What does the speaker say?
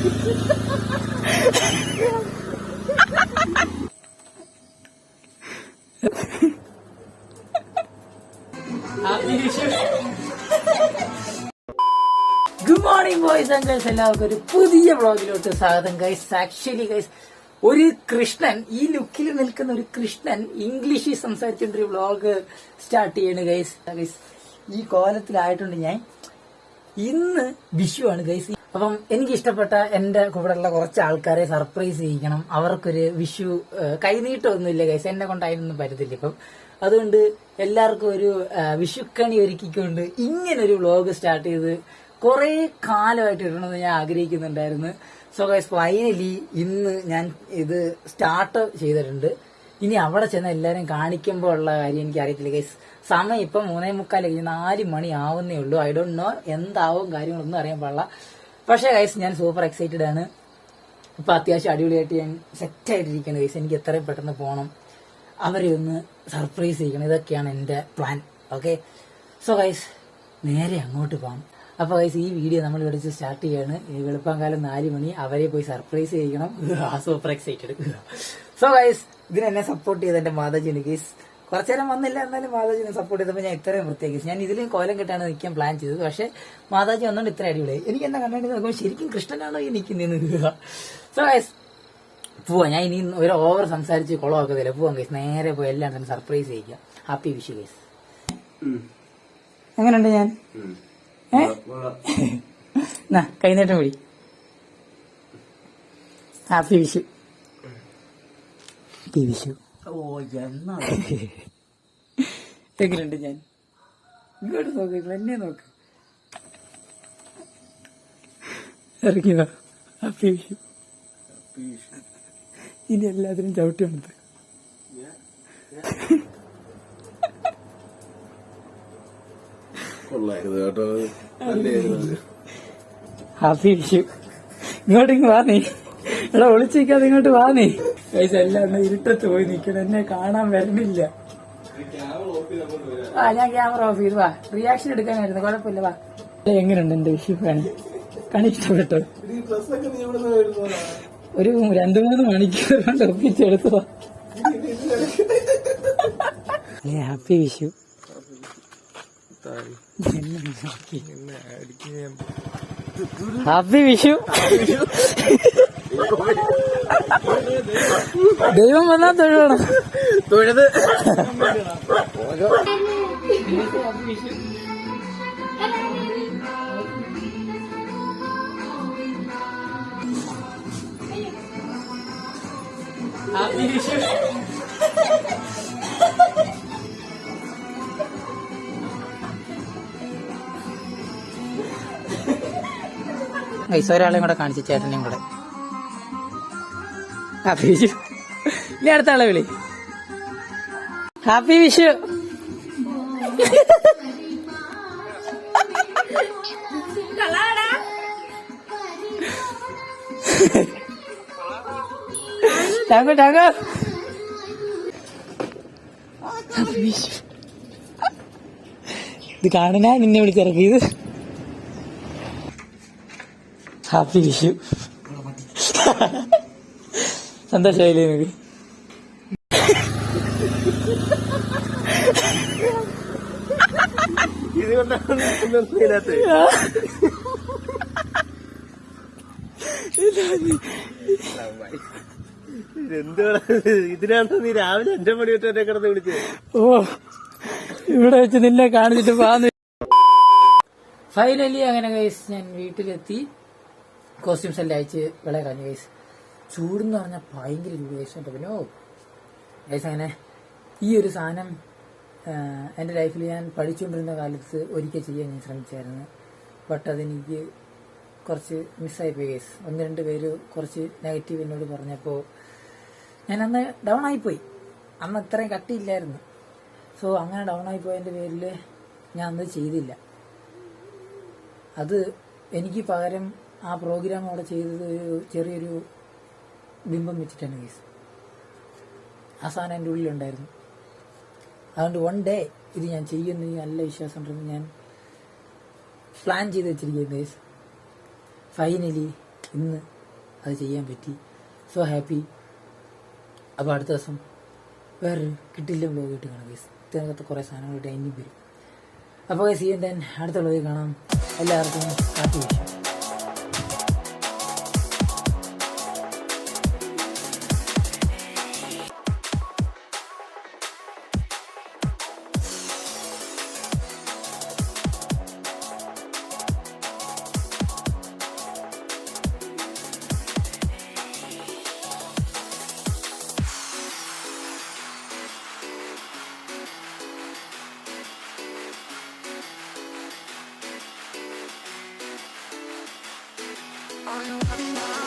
Good morning boys and girls, എല്ലാവർക്കും ഒരു പുതിയ വ്ളോഗിലോട്ട് സ്വാഗതം ഗൈസ്. ആക്ച്വലി ഗൈസ്, ഒരു കൃഷ്ണൻ ഈ ലുക്കിൽ നിൽക്കുന്ന ഒരു കൃഷ്ണൻ ഇംഗ്ലീഷിൽ സംസാരിച്ചുകൊണ്ടൊരു വ്ളോഗ് സ്റ്റാർട്ട് ചെയ്യണ് ഗൈസ്. ഗൈസ് ഈ കോലത്തിലായിട്ടുണ്ട് ഞാൻ. ഇന്ന് വിഷു ആണ് ഗൈസ്. അപ്പം എനിക്ക് ഇഷ്ടപ്പെട്ട എന്റെ കൂടെയുള്ള കുറച്ച് ആൾക്കാരെ സർപ്രൈസ് ചെയ്യിക്കണം. അവർക്കൊരു വിഷു കൈനീട്ടമൊന്നുമില്ല ഗൈസ്, എന്നെ കൊണ്ട് അതിനൊന്നും പറ്റത്തില്ല ഇപ്പം. അതുകൊണ്ട് എല്ലാവർക്കും ഒരു വിഷുക്കണി ഒരുക്കിക്കൊണ്ട് ഇങ്ങനൊരു വ്ളോഗ് സ്റ്റാർട്ട് ചെയ്ത് കുറെ കാലമായിട്ട് ഇടണമെന്ന് ഞാൻ ആഗ്രഹിക്കുന്നുണ്ടായിരുന്നു. സോ ഗൈസ്, ഫൈനലി ഇന്ന് ഞാൻ ഇത് സ്റ്റാർട്ട് ചെയ്തിട്ടുണ്ട്. ഇനി അവിടെ ചെന്ന് എല്ലാവരും കാണിക്കുമ്പോൾ ഉള്ള കാര്യം എനിക്ക് അറിയത്തില്ല ഗൈസ്. സമയം ഇപ്പം 3:45 കഴിഞ്ഞ് 4 മണി ആവുന്നേ ഉള്ളൂ. ഐ ഡോണ്ട് നോ എന്താവും കാര്യങ്ങളൊന്നും അറിയാൻ പാടില്ല. പക്ഷേ ഗൈസ്, ഞാൻ സൂപ്പർ എക്സൈറ്റഡ് ആണ്. ഇപ്പൊ അത്യാവശ്യം അടിപൊളിയായിട്ട് ഞാൻ സെറ്റായിട്ടിരിക്കുകയാണ് ഗൈസ്. എനിക്ക് എത്രയും പെട്ടെന്ന് പോകണം, അവരെ ഒന്ന് സർപ്രൈസ് ചെയ്യണം. ഇതൊക്കെയാണ് എന്റെ പ്ലാൻ. ഓക്കെ, സോ ഗൈസ് നേരെ അങ്ങോട്ട് പോകാം. അപ്പൊ ഗൈസ്, ഈ വീഡിയോ നമ്മൾ ഇവിടെ സ്റ്റാർട്ട് ചെയ്യാണ്. വെളുപ്പാങ്കാലം 4 മണി, അവരെ പോയി സർപ്രൈസ് ചെയ്യണം. Super excited. സോ ഗൈസ്, ഇതിനെന്നെ സപ്പോർട്ട് ചെയ്ത എന്റെ മാതാജിന് ഗൈസ്. കുറച്ചേരം വന്നില്ല, എന്നാലും മാതാജിനെ സപ്പോർട്ട് ചെയ്തപ്പോൾ ഞാൻ ഇത്രയും വൃത്തിയാക്കി. ഞാൻ ഇതിലും കോലം കെട്ടാണ് നിൽക്കാൻ പ്ലാൻ ചെയ്തത്. പക്ഷെ മാതാജി വന്നോണ്ട് ഇത്ര അടിപൊളി. എനിക്ക് എന്നെ കണ്ടു നോക്കുമ്പോൾ ശരിക്കും കൃഷ്ണനാണോ ഈ നിൽക്കുന്നതെന്ന്. സോ ഗൈസ് പോവാ. ഞാൻ ഇനി ഒരു ഓവർ സംസാരിച്ച് കുളമാക്കത്തില്ല. പോവാം ഗൈസ്, നേരെ പോയി എല്ലാം തന്നെ സർപ്രൈസ് ചെയ്യിക്കാം. Happy Vishu guys. എങ്ങനെയുണ്ട് ഞാൻ? കൈനീട്ടം വിളി. ഹാപ്പി വിഷു. ഹാപ്പി വിഷു. ഓ എന്നാ എങ്ങനെയുണ്ട് ഞാൻ? ഇങ്ങോട്ട് നോക്ക്, എന്നെ നോക്ക്. ഇറങ്ങി വാ. ഹാപ്പി വിഷു. ഇനി എല്ലാത്തിനും ചവിട്ടി വന്നത്. ഹാപ്പി വിഷു. ഇങ്ങോട്ടിങ് വാ നീ. ഇവിടെ ഒളിച്ചിരിക്കാതെ ഇങ്ങോട്ട് വാ നീ. പൈസ എല്ലാം ഇരുട്ടത്ത് പോയി നിൽക്കണം, എന്നെ കാണാൻ വരുന്നില്ല. ഞാൻ ക്യാമറ ഓഫ് ചെയ്തു. വാ, റിയാക്ഷൻ എടുക്കാനായിരുന്നു, കുഴപ്പമില്ല. വാ. എങ്ങനെയുണ്ട് എന്റെ വിഷു? കണി ഇഷ്ടപ്പെട്ടോ? ഒരു 2-3 മണിക്കൂർ കൊണ്ട് ഒപ്പിച്ചെടുത്തോ. ഹാപ്പി വിഷു. ഹാപ്പി വിഷു. ദൈവം വന്നാ തൊഴുവണം. തൊഴുത് ഹാപ്പി വിഷു. ഒരാളെയും കൂടെ കാണിച്ചു, ചേട്ടനെയും കൂടെ. ഹാപ്പി വിഷു. ഇനി അടുത്ത ആളെ വിളി. Happy Vishu. Tango tango. Happy Vishu. ഇത് കാണാനാ നിന്നെ വിളിച്ചിറക്കിയത്. ഹാപ്പി വിഷു. സന്തോഷമായില്ലേ നിനക്ക്? ഇതിനകത്ത് നീ രാവിലെ 5 മണി തൊട്ട് എന്നെ കിടന്ന് വിളിച്ചത്. ഓ, ഇവിടെ വെച്ച് നിന്നെ കാണിച്ചിട്ട് പോന്ന്. ഫൈനലി അങ്ങനെ ഗൈസ്, ഞാൻ വീട്ടിലെത്തി. കോസ്റ്റ്യൂംസ് എല്ലാം അയച്ച് വിള കളഞ്ഞു ഗൈസ്. ചൂടെന്ന് പറഞ്ഞാൽ ഭയങ്കര ചൂട് ഗൈസ്. പിന്നെ ഗൈസ്, അങ്ങനെ ഈ ഒരു സാധനം എൻ്റെ ലൈഫിൽ ഞാൻ പഠിച്ചുകൊണ്ടിരുന്ന കാലത്ത് ഒരിക്കൽ ചെയ്യാൻ ഞാൻ ശ്രമിച്ചായിരുന്നു. ബട്ട് അതെനിക്ക് കുറച്ച് മിസ്സായിപ്പോയി ഗൈസ്. 1-2 പേര് കുറച്ച് നെഗറ്റീവ് എന്നോട് പറഞ്ഞപ്പോൾ ഞാൻ അന്ന് ഡൗൺ ആയിപ്പോയി. അന്ന് അത്രയും കട്ടിയില്ലായിരുന്നു. സോ അങ്ങനെ ഡൗൺ ആയിപ്പോയതിൻ്റെ പേരിൽ ഞാൻ അന്ന് ചെയ്തില്ല. അത് എനിക്ക് പകരം ആ പ്രോഗ്രാം അവിടെ ചെയ്തത് ഒരു ചെറിയൊരു ബിംബം വെച്ചിട്ടാണ് ഗൈസ്. ആ സാധനം എൻ്റെ ഉള്ളിലുണ്ടായിരുന്നു. അതുകൊണ്ട് 1 ഡേ ഇത് ഞാൻ ചെയ്യുമെന്ന് നല്ല വിശ്വാസം ഉണ്ടെന്ന് ഞാൻ പ്ലാൻ ചെയ്ത് വെച്ചിരിക്കുകയാണ് ഗൈസ്. ഫൈനലി ഇന്ന് അത് ചെയ്യാൻ പറ്റി. So happy. അപ്പോൾ അടുത്ത ദിവസം വേറൊരു കിട്ടില്ല വ്ലോഗ് ആയിട്ട് കാണാം ഗൈസ്. ഇതിനകത്ത് കുറേ സാധനങ്ങളായിട്ട് ഇനിയും വരും. അപ്പോൾ ഗൈസ് ഈ അടുത്ത വ്ലോഗിൽ കാണാം. എല്ലാവർക്കും ഹാപ്പി വിഷു. I know